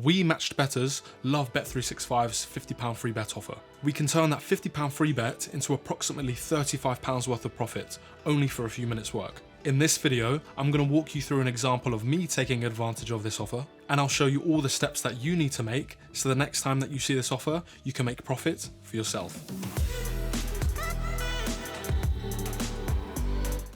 We matched bettors love Bet365's £50 free bet offer. We can turn that £50 free bet into approximately £35 worth of profit, only for a few minutes work. In this video, I'm going to walk you through an example of me taking advantage of this offer, and I'll show you all the steps that you need to make so the next time that you see this offer, you can make profit for yourself.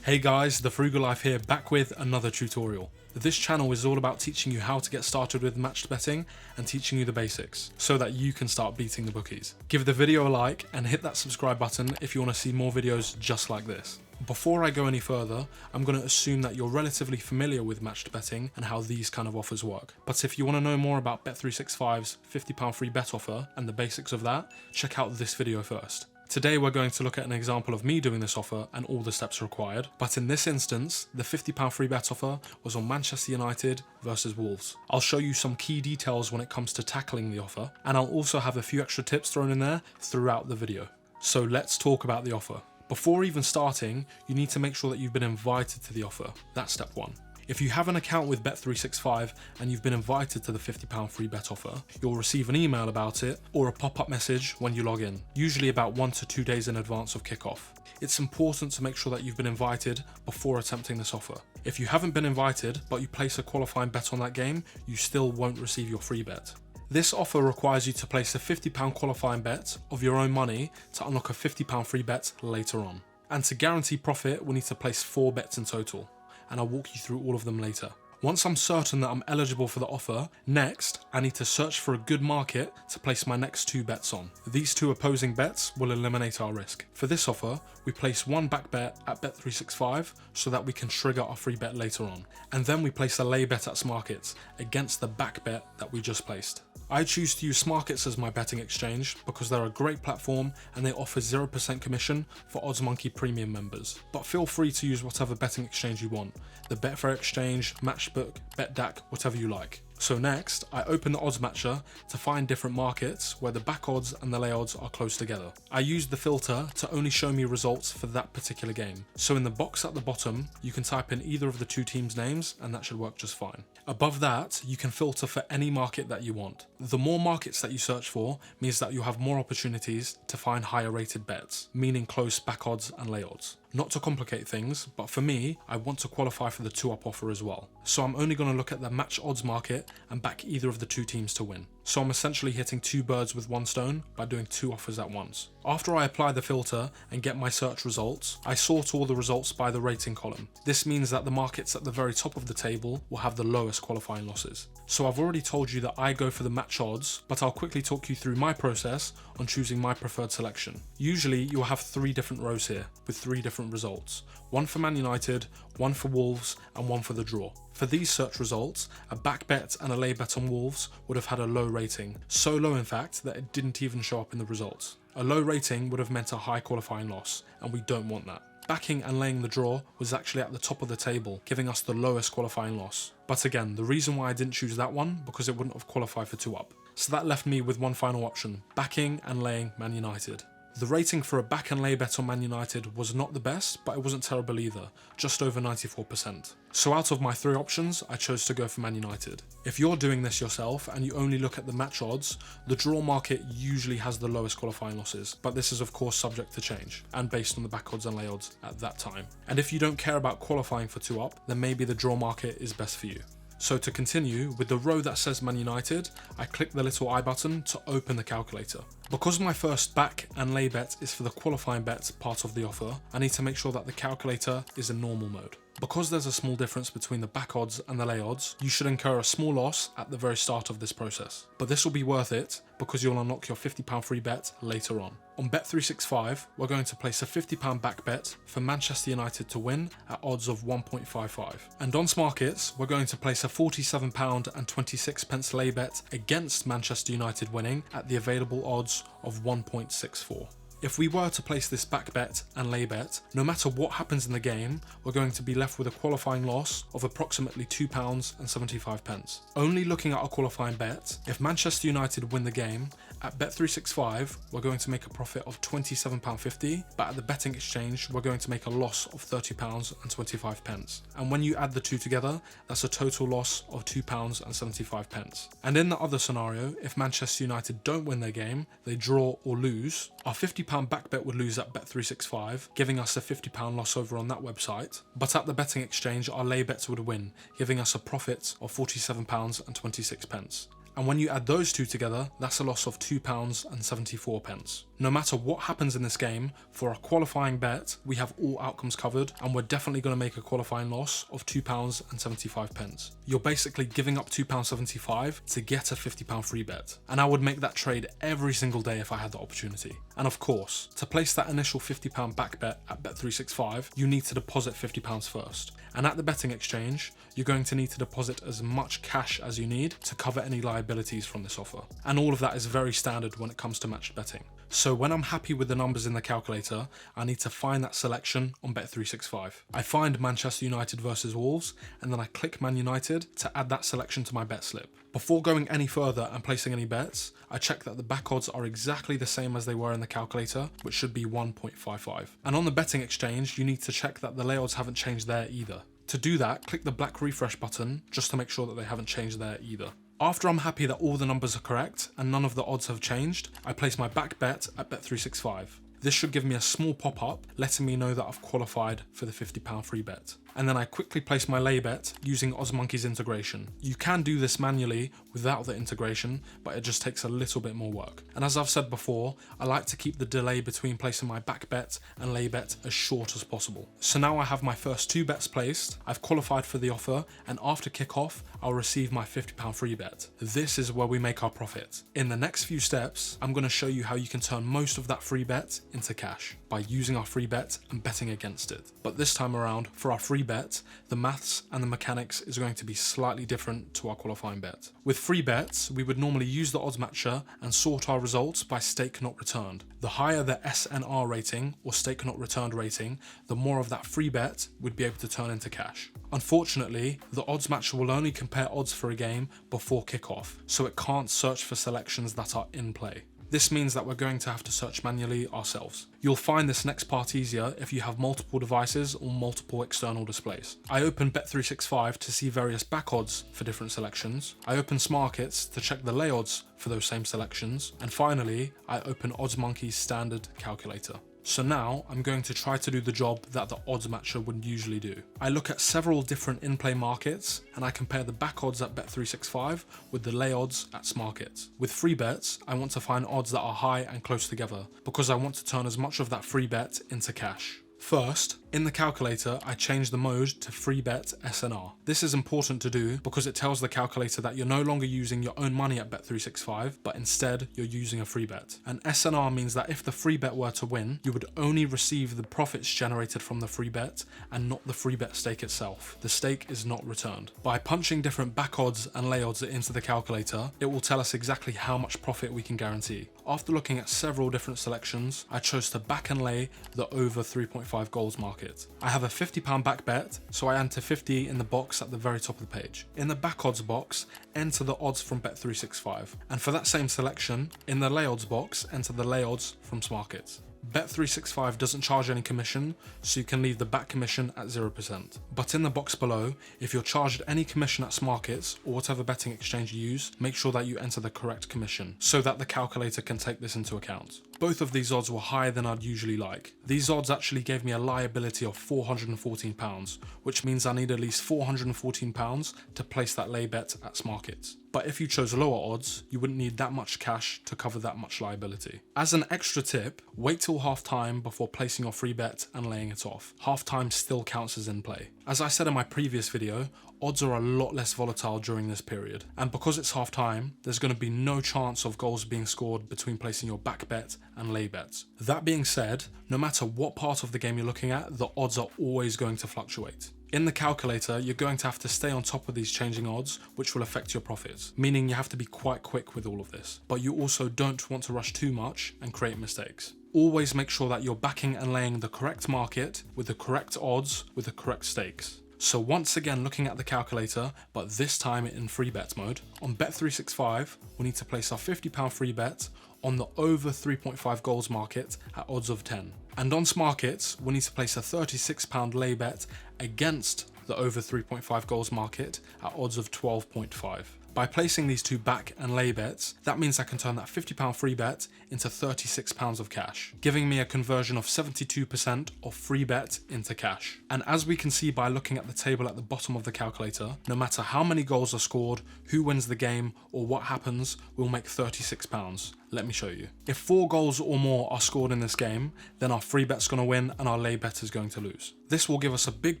Hey guys, The Frugal Life here, back with another tutorial. This channel is all about teaching you how to get started with matched betting and teaching you the basics so that you can start beating the bookies. Give the video a like and hit that subscribe button if you want to see more videos just like this. Before I go any further, I'm going to assume that you're relatively familiar with matched betting and how these kind of offers work. But if you want to know more about Bet365's £50 free bet offer and the basics of that, check out this video first. Today we're going to look at an example of me doing this offer and all the steps required, but in this instance, the £50 free bet offer was on Manchester United versus Wolves. I'll show you some key details when it comes to tackling the offer, and I'll also have a few extra tips thrown in there throughout the video. So let's talk about the offer. Before even starting, you need to make sure that you've been invited to the offer. That's step one. If you have an account with Bet365 and you've been invited to the £50 free bet offer, you'll receive an email about it or a pop-up message when you log in, usually about 1 to 2 days in advance of kickoff. It's important to make sure that you've been invited before attempting this offer. If you haven't been invited, but you place a qualifying bet on that game, you still won't receive your free bet. This offer requires you to place a £50 qualifying bet of your own money to unlock a £50 free bet later on. And to guarantee profit, we'll need to place 4 bets in total, and I'll walk you through all of them later. Once I'm certain that I'm eligible for the offer, next I need to search for a good market to place my next 2 bets on. These 2 opposing bets will eliminate our risk. For this offer, we place one back bet at Bet365 so that we can trigger our free bet later on. And then we place a lay bet at Smarkets against the back bet that we just placed. I choose to use Smarkets as my betting exchange because they're a great platform and they offer 0% commission for OddsMonkey Premium members. But feel free to use whatever betting exchange you want. The Betfair Exchange, Matchbook, BetDAQ, whatever you like. So next, I open the odds matcher to find different markets where the back odds and the lay odds are close together. I use the filter to only show me results for that particular game. So in the box at the bottom, you can type in either of the 2 teams' names and that should work just fine. Above that, you can filter for any market that you want. The more markets that you search for means that you'll have more opportunities to find higher rated bets, meaning close back odds and lay odds. Not to complicate things, but for me, I want to qualify for the 2-up offer as well. So I'm only going to look at the match odds market and back either of the 2 teams to win. So I'm essentially hitting 2 birds with 1 stone by doing 2 offers at once. After I apply the filter and get my search results, I sort all the results by the rating column. This means that the markets at the very top of the table will have the lowest qualifying losses. So I've already told you that I go for the match odds, but I'll quickly talk you through my process on choosing my preferred selection. Usually you'll have 3 different rows here with 3 different results. 1 for Man United, 1 for Wolves, and 1 for the draw. For these search results, a back bet and a lay bet on Wolves would have had a low rating. So low in fact that it didn't even show up in the results. A low rating would have meant a high qualifying loss, and we don't want that. Backing and laying the draw was actually at the top of the table, giving us the lowest qualifying loss. But again, the reason why I didn't choose that one, because it wouldn't have qualified for 2-up. So that left me with one final option, backing and laying Man United. The rating for a back and lay bet on Man United was not the best, but it wasn't terrible either, just over 94%. So out of my 3 options, I chose to go for Man United. If you're doing this yourself and you only look at the match odds, the draw market usually has the lowest qualifying losses, but this is of course subject to change, and based on the back odds and lay odds at that time. And if you don't care about qualifying for 2-up, then maybe the draw market is best for you. So to continue, with the row that says Man United, I click the little I button to open the calculator. Because my first back and lay bet is for the qualifying bet part of the offer, I need to make sure that the calculator is in normal mode. Because there's a small difference between the back odds and the lay odds, you should incur a small loss at the very start of this process. But this will be worth it because you'll unlock your £50 free bet later on. On Bet365, we're going to place a £50 back bet for Manchester United to win at odds of 1.55. And on Smarkets, we're going to place a £47.26 lay bet against Manchester United winning at the available odds of 1.64. If we were to place this back bet and lay bet, no matter what happens in the game, we're going to be left with a qualifying loss of approximately £2.75. Only looking at our qualifying bet, if Manchester United win the game, at Bet365 we're going to make a profit of £27.50, but at the betting exchange we're going to make a loss of £30.25. And when you add the two together, that's a total loss of £2.75. And in the other scenario, if Manchester United don't win their game, they draw or lose, our £50 back bet would lose at Bet365, giving us a £50 loss over on that website, but at the betting exchange our lay bets would win, giving us a profit of £47.26. And when you add those two together, that's a loss of £2.74. No matter what happens in this game, for our qualifying bet, we have all outcomes covered, and we're definitely going to make a qualifying loss of £2.75. You're basically giving up £2.75 to get a £50 free bet. And I would make that trade every single day if I had the opportunity. And of course, to place that initial £50 back bet at Bet365, you need to deposit £50 first. And at the betting exchange, you're going to need to deposit as much cash as you need to cover any liabilities from this offer. And all of that is very standard when it comes to matched betting. So when I'm happy with the numbers in the calculator, I need to find that selection on Bet365. I find Manchester United versus Wolves, and then I click Man United to add that selection to my bet slip. Before going any further and placing any bets, I check that the back odds are exactly the same as they were in the calculator, which should be 1.55. And on the betting exchange, you need to check that the lay odds haven't changed there either. To do that, click the black refresh button just to make sure that they haven't changed there either. After I'm happy that all the numbers are correct and none of the odds have changed, I place my back bet at Bet365. This should give me a small pop-up letting me know that I've qualified for the £50 free bet. And then I quickly place my lay bet using OddsMonkey's integration. You can do this manually without the integration, but it just takes a little bit more work. And as I've said before, I like to keep the delay between placing my back bet and lay bet as short as possible. So now I have my first two bets placed, I've qualified for the offer, and after kickoff, I'll receive my £50 free bet. This is where we make our profit. In the next few steps, I'm going to show you how you can turn most of that free bet into cash by using our free bet and betting against it. But this time around, for our free bet, the maths and the mechanics is going to be slightly different to our qualifying bet. With free bets, we would normally use the odds matcher and sort our results by stake not returned. The higher the SNR rating or stake not returned rating, the more of that free bet would be able to turn into cash. Unfortunately, the odds matcher will only compare odds for a game before kickoff, so it can't search for selections that are in play. This means that we're going to have to search manually ourselves. You'll find this next part easier if you have multiple devices or multiple external displays. I open Bet365 to see various back odds for different selections. I open Smarkets to check the lay odds for those same selections. And finally, I open OddsMonkey's standard calculator. So now I'm going to try to do the job that the odds matcher would usually do. I look at several different in-play markets and I compare the back odds at Bet365 with the lay odds at Smarkets. With free bets, I want to find odds that are high and close together because I want to turn as much of that free bet into cash. First, in the calculator, I change the mode to free bet SNR. This is important to do because it tells the calculator that you're no longer using your own money at Bet365, but instead you're using a free bet. And SNR means that if the free bet were to win, you would only receive the profits generated from the free bet and not the free bet stake itself. The stake is not returned. By punching different back odds and lay odds into the calculator, it will tell us exactly how much profit we can guarantee. After looking at several different selections, I chose to back and lay the over 3.5 goals market. I have a £50 back bet, so I enter 50 in the box at the very top of the page. In the back odds box, enter the odds from Bet365. And for that same selection, in the lay odds box, enter the lay odds from Smarkets. Bet365 doesn't charge any commission, so you can leave the back commission at 0%. But in the box below, if you're charged any commission at Smarkets or whatever betting exchange you use, make sure that you enter the correct commission so that the calculator can take this into account. Both of these odds were higher than I'd usually like. These odds actually gave me a liability of £414, which means I need at least £414 to place that lay bet at Smarkets. But if you chose lower odds, you wouldn't need that much cash to cover that much liability. As an extra tip, wait till half time before placing your free bet and laying it off. Half time still counts as in play. As I said in my previous video, odds are a lot less volatile during this period. And because it's half time, there's going to be no chance of goals being scored between placing your back bet and lay bets. That being said, no matter what part of the game you're looking at, the odds are always going to fluctuate. In the calculator, you're going to have to stay on top of these changing odds, which will affect your profits, meaning you have to be quite quick with all of this. But you also don't want to rush too much and create mistakes. Always make sure that you're backing and laying the correct market with the correct odds with the correct stakes. So once again looking at the calculator, but this time in free bet mode. On Bet365, we need to place our £50 free bet on the over 3.5 goals market at odds of 10. And on Smarkets, we need to place a £36 lay bet against the over 3.5 goals market at odds of 12.5. By placing these two back and lay bets, that means I can turn that £50 free bet into £36 of cash, giving me a conversion of 72% of free bet into cash. And as we can see by looking at the table at the bottom of the calculator, no matter how many goals are scored, who wins the game, or what happens, we'll make £36. Let me show you. If 4 goals or more are scored in this game, then our free bet's going to win and our lay bet is going to lose. This will give us a big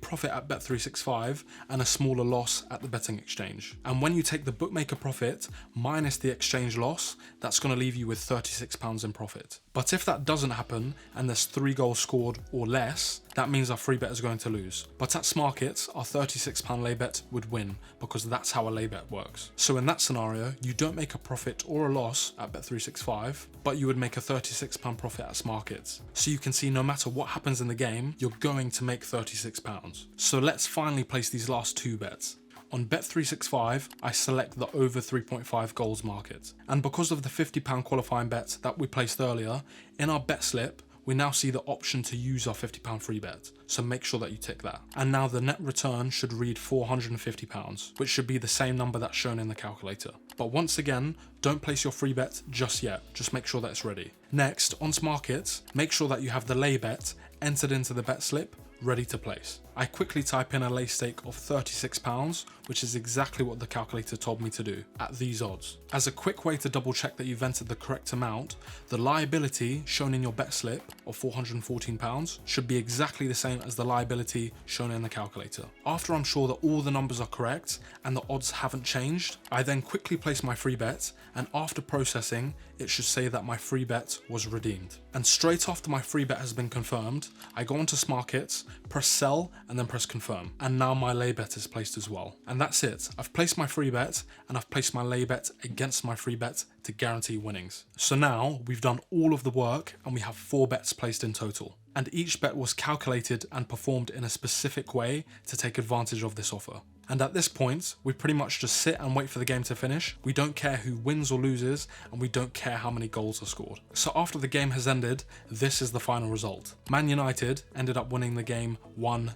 profit at Bet365 and a smaller loss at the betting exchange. And when you take the bookmaker profit minus the exchange loss, that's going to leave you with £36 in profit. But if that doesn't happen and there's 3 goals scored or less, that means our free bet is going to lose. But at Smarkets, our £36 lay bet would win because that's how a lay bet works. So in that scenario, you don't make a profit or a loss at Bet365, but you would make a £36 profit at Smarkets. So you can see no matter what happens in the game, you're going to make £36. So let's finally place these last 2 bets. On Bet365, I select the over 3.5 goals market. And because of the £50 qualifying bet that we placed earlier, in our bet slip, we now see the option to use our £50 free bet, so make sure that you tick that. And now the net return should read £450, which should be the same number that's shown in the calculator. But once again, don't place your free bet just yet, just make sure that it's ready. Next, on Smarkets, make sure that you have the lay bet entered into the bet slip, ready to place. I quickly type in a lay stake of £36, which is exactly what the calculator told me to do, at these odds. As a quick way to double check that you've entered the correct amount, the liability shown in your bet slip of £414 should be exactly the same as the liability shown in the calculator. After I'm sure that all the numbers are correct and the odds haven't changed, I then quickly place my free bet, and after processing, it should say that my free bet was redeemed. And straight after my free bet has been confirmed, I go onto Smarkets, press sell, and then press confirm. And now my lay bet is placed as well. And that's it. I've placed my free bet and I've placed my lay bet against my free bet to guarantee winnings. So now we've done all of the work and we have 4 bets placed in total. And each bet was calculated and performed in a specific way to take advantage of this offer. And at this point, we pretty much just sit and wait for the game to finish. We don't care who wins or loses, and we don't care how many goals are scored. So after the game has ended, this is the final result. Man United ended up winning the game 1-0.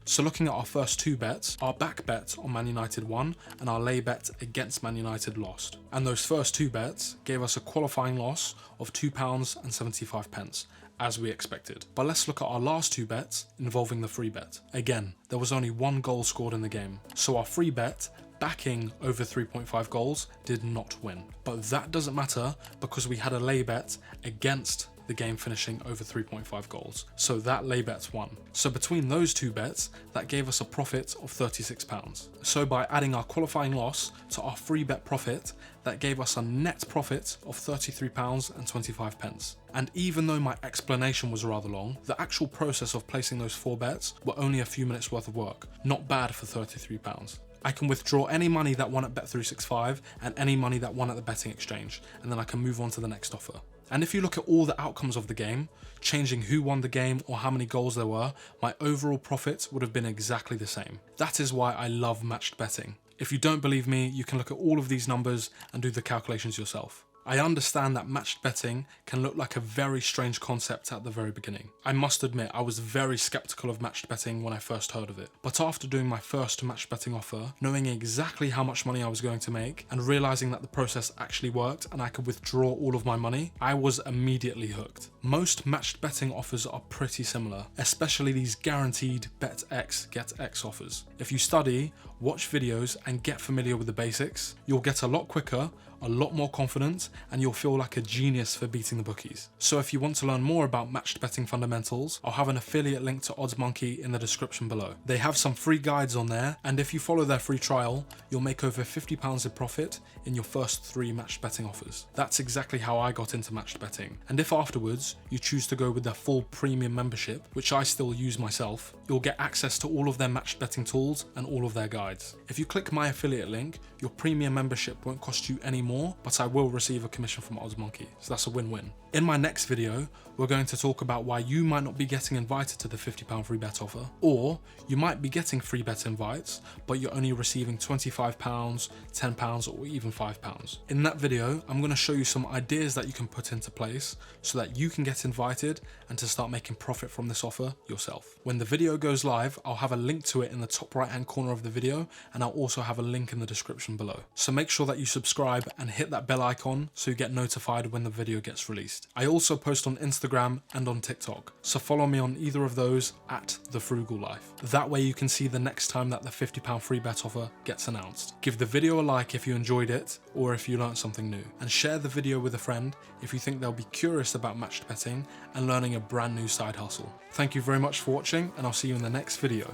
So looking at our first 2 bets, our back bet on Man United won, and our lay bet against Man United lost. And those first 2 bets gave us a qualifying loss of £2.75. As we expected. But let's look at our last 2 bets involving the free bet. Again, there was only 1 goal scored in the game, so our free bet backing over 3.5 goals did not win. But that doesn't matter because we had a lay bet against the game finishing over 3.5 goals, so that lay bet won. So between those 2 bets, that gave us a profit of £36. So by adding our qualifying loss to our free bet profit, that gave us a net profit of £33.25. And even though my explanation was rather long, the actual process of placing those 4 bets were only a few minutes worth of work. Not bad for £33. I can withdraw any money that won at Bet365 and any money that won at the betting exchange, and then I can move on to the next offer. And if you look at all the outcomes of the game, changing who won the game or how many goals there were, my overall profit would have been exactly the same. That is why I love matched betting. If you don't believe me, you can look at all of these numbers and do the calculations yourself. I understand that matched betting can look like a very strange concept at the very beginning. I must admit, I was very skeptical of matched betting when I first heard of it. But after doing my first matched betting offer, knowing exactly how much money I was going to make, and realizing that the process actually worked and I could withdraw all of my money, I was immediately hooked. Most matched betting offers are pretty similar, especially these guaranteed bet X, get X offers. If you study, watch videos, and get familiar with the basics, you'll get a lot quicker, a lot more confident, and you'll feel like a genius for beating the bookies. So if you want to learn more about matched betting fundamentals, I'll have an affiliate link to OddsMonkey in the description below. They have some free guides on there, and if you follow their free trial, you'll make over £50 in profit in your first 3 matched betting offers. That's exactly how I got into matched betting. And if afterwards you choose to go with their full premium membership, which I still use myself, you'll get access to all of their matched betting tools and all of their guides. If you click my affiliate link, your premium membership won't cost you any more more, but I will receive a commission from OddsMonkey, so that's a win-win. In my next video, we're going to talk about why you might not be getting invited to the £50 free bet offer, or you might be getting free bet invites, but you're only receiving £25, £10, or even £5. In that video, I'm going to show you some ideas that you can put into place so that you can get invited and to start making profit from this offer yourself. When the video goes live, I'll have a link to it in the top right hand corner of the video, and I'll also have a link in the description below. So make sure that you subscribe and hit that bell icon so you get notified when the video gets released. I also post on Instagram and on TikTok, so follow me on either of those at The Frugal Life. That way you can see the next time that the £50 free bet offer gets announced. Give the video a like if you enjoyed it or if you learned something new, and share the video with a friend if you think they'll be curious about matched betting and learning a brand new side hustle. Thank you very much for watching, and I'll see you in the next video.